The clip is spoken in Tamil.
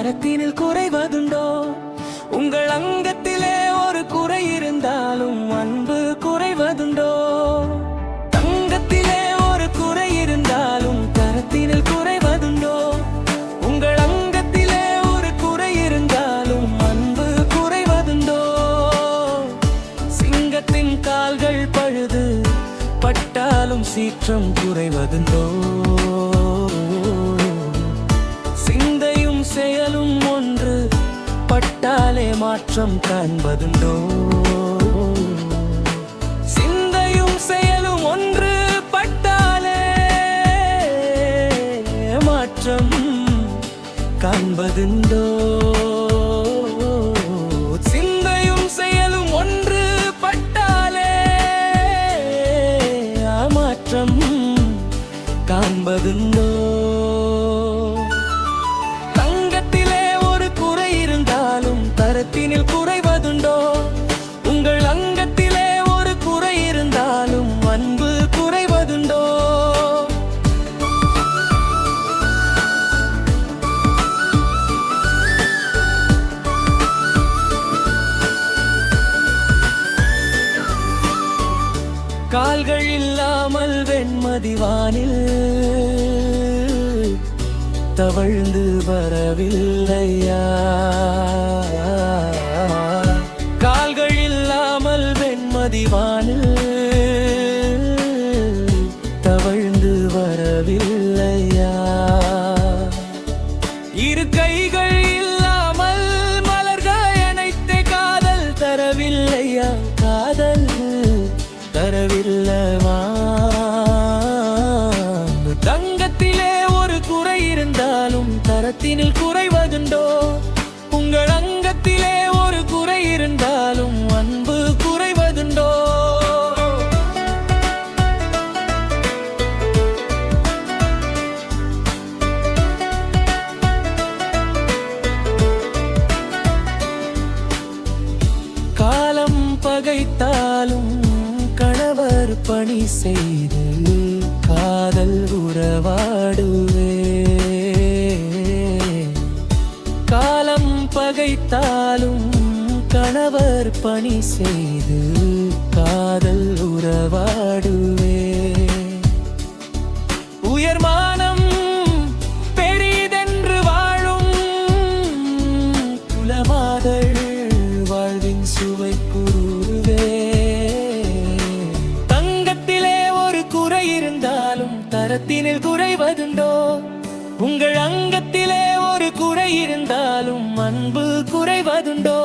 தரத்தினில் குறைவதுண்டோ? உங்கள் அங்கத்திலே ஒரு குறை இருந்தாலும் அன்பு குறைவதுண்டோ? தங்கத்திலே ஒரு குறை இருந்தாலும் தரத்தினில் குறைவதுண்டோ? உங்கள் அங்கத்திலே ஒரு குறை இருந்தாலும் அன்பு குறைவதுண்டோ? சிங்கத்தின் கால்கள் பழுது பட்டாலும் சீற்றம் குறைவதுண்டோ? சிந்தையும் செயலும் ஒன்று பட்டாலே மாற்றம் காண்பதுண்டோ? சிந்தையும் செயலும் ஒன்று பட்டாலே மாற்றம் காண்பதுண்டோ? சிந்தையும் செயலும் ஒன்று பட்டாலே மாற்றம் காண்பதுண்டோ? தரத்தினில் குறைவதுண்டோ? உங்கள் அங்கத்திலே ஒரு குறை இருந்தாலும் அன்பு குறைவதுண்டோ? கால்கள் இல்லாமல் வெண்மதி வானில் தவழ்ந்து வரவில்லையா? கால்கள் இல்லாமல் வெண்மதி வானில் தவழ்ந்து வரவில்லையா? இரு கைகள் இல்லாமல் மலர்கள் அனைத்து காதல் தரவில்லையா? காதல் தரவில்லவா? தங்கத்திலே ஒரு குறை இருந்தாலும் தரத்தினில் குறைவதுண்டோ? உங்கள் அங்கத்திலே ஒரு குறை இருந்தாலும் அன்பு குறைவதுண்டோ? காலம் பகைத்தாலும் கணவர் பணி செய்து காதல் உறவாடுவே. காலம் பகைத்தாலும் கணவர் பணி செய்து காதல் உறவாடுவே. உயர்மானம் பெரிதென்று வாழும் குலமாதள் வாழ்வின் சுவை கூறுவே. தங்கத்திலே ஒரு குறை இருந்தாலும் தரத்தினில் குறைவதுண்டோ? உங்கள் அங்கத்திலே ஒரு குறை இருந்தாலும் அன்பு குறைவதுண்டோ?